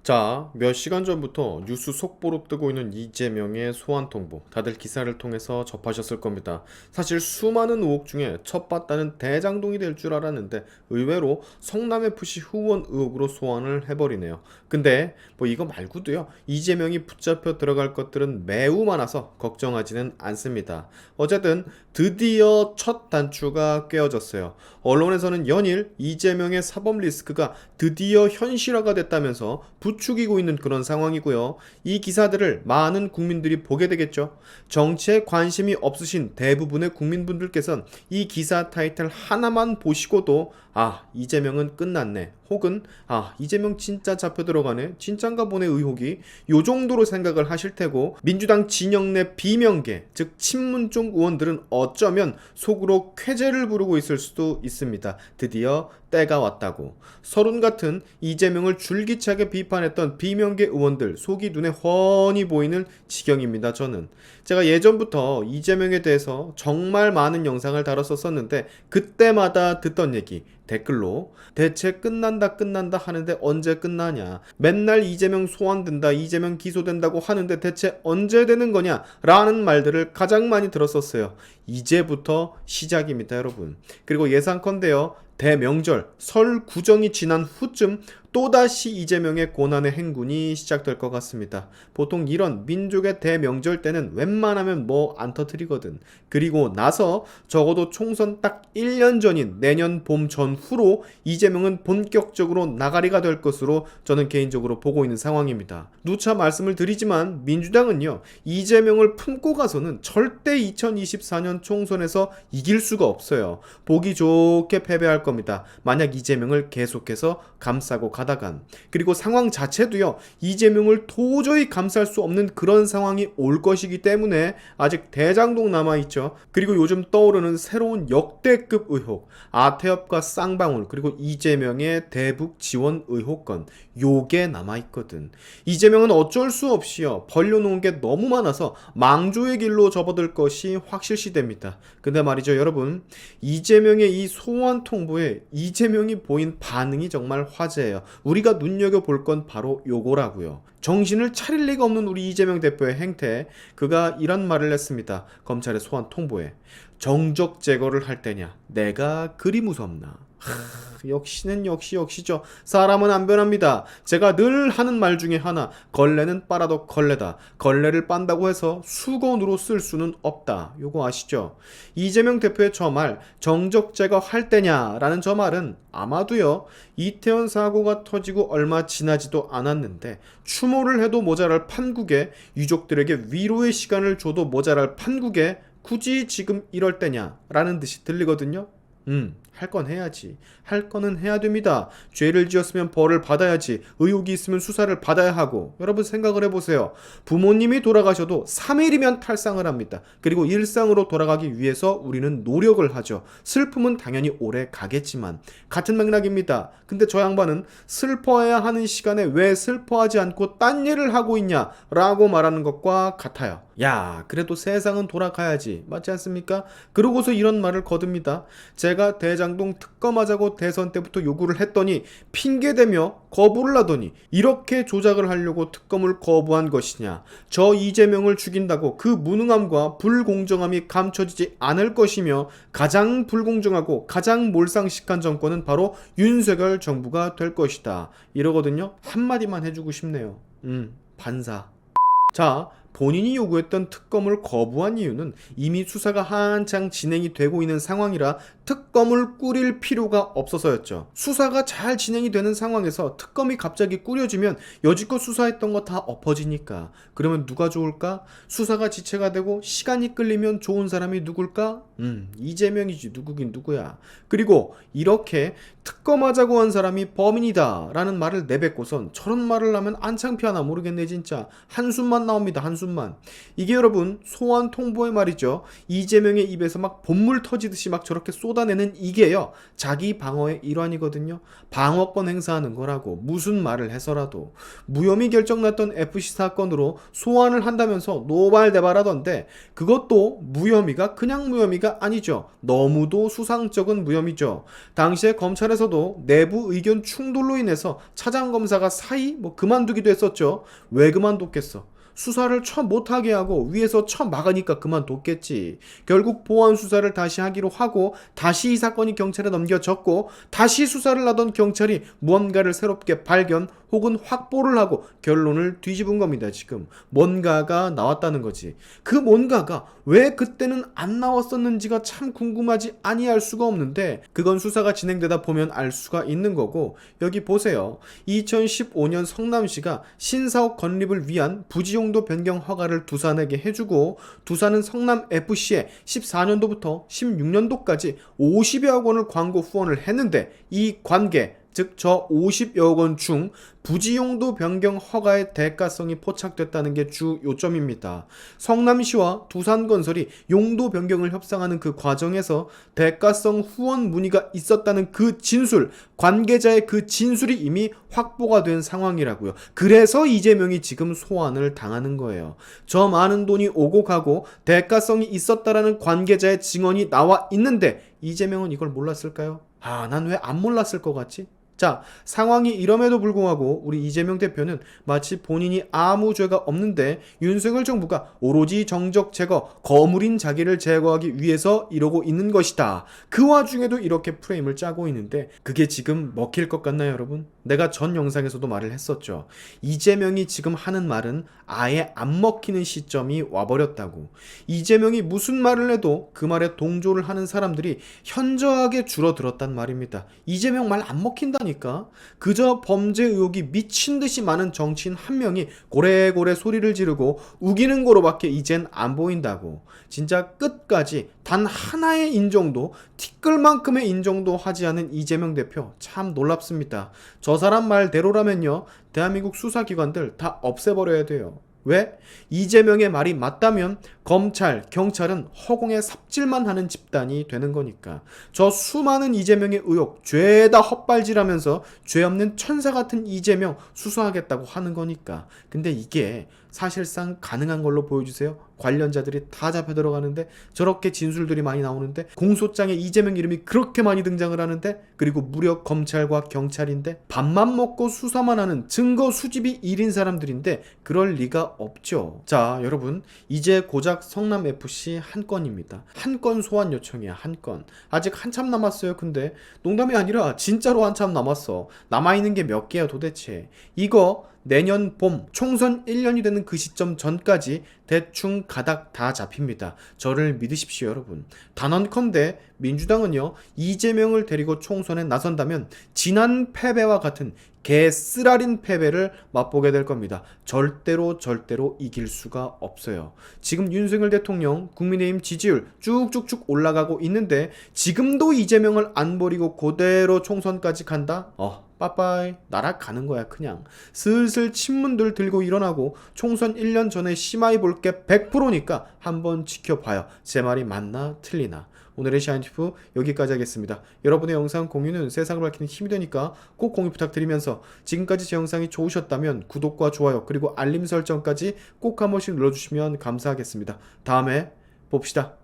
자, 몇 시간 전부터 뉴스 속보로 뜨고 있는 이재명의 소환 통보, 다들 기사를 통해서 접하셨을 겁니다. 사실 수많은 의혹 중에 첫 봤다는 대장동이 될 줄 알았는데 의외로 성남FC 후원 의혹으로 소환을 해버리네요. 근데 뭐 이거 말고도요, 이재명이 붙잡혀 들어갈 것들은 매우 많아서 걱정하지는 않습니다. 어쨌든 드디어 첫 단추가 꿰어졌어요. 언론에서는 연일 이재명의 사법 리스크가 드디어 현실화가 됐다면서 부추기고 있는 그런 상황이고요. 이 기사들을 많은 국민들이 보게 되겠죠. 정치에 관심이 없으신 대부분의 국민분들께서는 이 기사 타이틀 하나만 보시고도 이재명은 끝났네, 혹은 이재명 진짜 잡혀 들어가네, 진짠가 보네 의혹이 요 정도로 생각을 하실 테고, 민주당 진영 내 비명계 즉 친문 쪽 의원들은 어쩌면 속으로 쾌재를 부르고 있을 수도 있습니다. 드디어 때가 왔다고. 서른 같은 이재명을 줄기차게 비판했던 비명계 의원들 속이 눈에 훤히 보이는 지경입니다. 저는 제가 예전부터 이재명에 대해서 정말 많은 영상을 다뤘었는데, 그때마다 듣던 얘기 댓글로 대체 끝난다 하는데 언제 끝나냐, 맨날 이재명 소환된다, 이재명 기소된다고 하는데 대체 언제 되는 거냐 라는 말들을 가장 많이 들었었어요. 이제부터 시작입니다, 여러분. 그리고 예상컨대요, 대명절 설 구정이 지난 후쯤 또다시 이재명의 고난의 행군이 시작될 것 같습니다. 보통 이런 민족의 대명절 때는 웬만하면 뭐 안 터뜨리거든. 그리고 나서 적어도 총선 딱 1년 전인 내년 봄 전후로 이재명은 본격적으로 나가리가 될 것으로 저는 개인적으로 보고 있는 상황입니다. 누차 말씀을 드리지만 민주당은요, 이재명을 품고 가서는 절대 2024년 총선에서 이길 수가 없어요. 보기 좋게 패배할 겁니다. 만약 이재명을 계속해서 감싸고 가다간. 그리고 상황 자체도요, 이재명을 도저히 감쌀 수 없는 그런 상황이 올 것이기 때문에 아직 대장동 남아있죠. 그리고 요즘 떠오르는 새로운 역대급 의혹, 아태엽과 쌍방울, 그리고 이재명의 대북 지원 의혹건, 요게 남아있거든. 이재명은 어쩔 수 없이요, 벌려놓은 게 너무 많아서 망조의 길로 접어들 것이 확실시됩니다. 근데 말이죠, 여러분, 이재명의 이 소환 통보에 이재명이 보인 반응이 정말 화제예요. 우리가 눈여겨볼 건 바로 요거라고요. 정신을 차릴 리가 없는 우리 이재명 대표의 행태, 그가 이런 말을 했습니다. 검찰의 소환 통보에 정적 제거를 할 때냐, 내가 그리 무섭나. 역시는 역시죠. 사람은 안 변합니다. 제가 늘 하는 말 중에 하나, 걸레는 빨아도 걸레다. 걸레를 빤다고 해서 수건으로 쓸 수는 없다. 요거 아시죠? 이재명 대표의 저 말, 정적 제거할 때냐라는 저 말은 아마도요, 이태원 사고가 터지고 얼마 지나지도 않았는데 추모를 해도 모자랄 판국에, 유족들에게 위로의 시간을 줘도 모자랄 판국에 굳이 지금 이럴 때냐라는 듯이 들리거든요. 할 건 해야지. 할 거는 해야 됩니다. 죄를 지었으면 벌을 받아야지. 의혹이 있으면 수사를 받아야 하고. 여러분 생각을 해보세요. 부모님이 돌아가셔도 3일이면 탈상을 합니다. 그리고 일상으로 돌아가기 위해서 우리는 노력을 하죠. 슬픔은 당연히 오래 가겠지만 같은 맥락입니다. 근데 저 양반은 슬퍼해야 하는 시간에 왜 슬퍼하지 않고 딴 일을 하고 있냐 라고 말하는 것과 같아요. 야, 그래도 세상은 돌아가야지. 맞지 않습니까? 그러고서 이런 말을 거둡니다. 제가 대장동 특검하자고 대선 때부터 요구를 했더니 핑계대며 거부를 하더니 이렇게 조작을 하려고 특검을 거부한 것이냐. 저 이재명을 죽인다고 그 무능함과 불공정함이 감춰지지 않을 것이며, 가장 불공정하고 가장 몰상식한 정권은 바로 윤석열 정부가 될 것이다. 이러거든요. 한마디만 해주고 싶네요. 반사. 자, 본인이 요구했던 특검을 거부한 이유는 이미 수사가 한창 진행이 되고 있는 상황이라 특검을 꾸릴 필요가 없어서였죠. 수사가 잘 진행이 되는 상황에서 특검이 갑자기 꾸려지면 여지껏 수사했던 거 다 엎어지니까. 그러면 누가 좋을까? 수사가 지체가 되고 시간이 끌리면 좋은 사람이 누굴까? 이재명이지, 누구긴 누구야. 그리고 이렇게 특검하자고 한 사람이 범인이다 라는 말을 내뱉고선 저런 말을 하면 안 창피하나 모르겠네. 진짜 한숨만 나옵니다. 한숨. 단순만. 이게 여러분 소환 통보의 말이죠. 이재명의 입에서 막 본물 터지듯이 막 저렇게 쏟아내는 이게요, 자기 방어의 일환이거든요. 방어권 행사하는 거라고. 무슨 말을 해서라도. 무혐의 결정 났던 FC 사건으로 소환을 한다면서 노발대발하던데, 그것도 무혐의가 그냥 무혐의가 아니죠. 너무도 수상쩍은 무혐의죠. 당시에 검찰에서도 내부 의견 충돌로 인해서 차장검사가 사이 그만두기도 했었죠. 왜 그만뒀겠어? 수사를 못하게 하고 위에서 막으니까 그만뒀겠지. 결국 보안 수사를 다시 하기로 하고 다시 이 사건이 경찰에 넘겨졌고, 다시 수사를 하던 경찰이 무언가를 새롭게 발견 혹은 확보를 하고 결론을 뒤집은 겁니다. 지금 뭔가가 나왔다는 거지. 그 뭔가가 왜 그때는 안 나왔었는지가 참 궁금하지 아니할 수가 없는데, 그건 수사가 진행되다 보면 알 수가 있는 거고. 여기 보세요. 2015년 성남시가 신사옥 건립을 위한 부지용도 변경 허가를 두산에게 해주고, 두산은 성남FC에 14년도부터 16년도까지 50여억 원을 광고 후원을 했는데, 이 관계, 즉 저 50여억 원 중 부지용도 변경 허가의 대가성이 포착됐다는 게 주 요점입니다. 성남시와 두산건설이 용도 변경을 협상하는 그 과정에서 대가성 후원 문의가 있었다는 그 진술, 관계자의 그 진술이 이미 확보가 된 상황이라고요. 그래서 이재명이 지금 소환을 당하는 거예요. 저 많은 돈이 오고 가고 대가성이 있었다라는 관계자의 증언이 나와 있는데 이재명은 이걸 몰랐을까요? 난 왜 안 몰랐을 것 같지? 자, 상황이 이럼에도 불구하고 우리 이재명 대표는 마치 본인이 아무 죄가 없는데 윤석열 정부가 오로지 정적 제거, 거물인 자기를 제거하기 위해서 이러고 있는 것이다. 그 와중에도 이렇게 프레임을 짜고 있는데, 그게 지금 먹힐 것 같나요, 여러분? 내가 전 영상에서도 말을 했었죠. 이재명이 지금 하는 말은 아예 안 먹히는 시점이 와버렸다고. 이재명이 무슨 말을 해도 그 말에 동조를 하는 사람들이 현저하게 줄어들었단 말입니다. 이재명 말 안 먹힌다니까. 그저 범죄 의혹이 미친듯이 많은 정치인 한 명이 고래고래 소리를 지르고 우기는 거로밖에 이젠 안 보인다고. 진짜 끝까지 단 하나의 인정도, 티끌만큼의 인정도 하지 않은 이재명 대표, 참 놀랍습니다. 저 사람 말대로라면요, 대한민국 수사기관들 다 없애버려야 돼요. 왜? 이재명의 말이 맞다면 검찰, 경찰은 허공에 삽질만 하는 집단이 되는 거니까. 저 수많은 이재명의 의혹 죄다 헛발질하면서 죄 없는 천사 같은 이재명 수사하겠다고 하는 거니까. 근데 이게 사실상 가능한 걸로 보여주세요. 관련자들이 다 잡혀 들어가는데, 저렇게 진술들이 많이 나오는데, 공소장에 이재명 이름이 그렇게 많이 등장을 하는데, 그리고 무려 검찰과 경찰인데, 밥만 먹고 수사만 하는 증거 수집이 일인 사람들인데 그럴 리가 없죠. 자, 여러분, 이제 고작 성남FC 한 건입니다. 한 건 소환 요청이야. 한 건. 아직 한참 남았어요. 근데 농담이 아니라 진짜로 한참 남았어. 남아있는 게 몇 개야 도대체. 이거 내년 봄 총선 1년이 되는 그 시점 전까지 대충 가닥 다 잡힙니다. 저를 믿으십시오, 여러분. 단언컨대 민주당은요, 이재명을 데리고 총선에 나선다면 지난 패배와 같은 개쓰라린 패배를 맛보게 될 겁니다. 절대로 이길 수가 없어요. 지금 윤석열 대통령 국민의힘 지지율 쭉쭉쭉 올라가고 있는데, 지금도 이재명을 안 버리고 그대로 총선까지 간다? 빠빠이 날아가는 거야. 그냥 슬슬 친문들 들고 일어나고 총선 1년 전에 심하이 볼 게 100%니까 한번 지켜봐요. 제 말이 맞나 틀리나. 오늘의 샤인티프 여기까지 하겠습니다. 여러분의 영상 공유는 세상을 밝히는 힘이 되니까 꼭 공유 부탁드리면서, 지금까지 제 영상이 좋으셨다면 구독과 좋아요 그리고 알림 설정까지 꼭 한 번씩 눌러주시면 감사하겠습니다. 다음에 봅시다.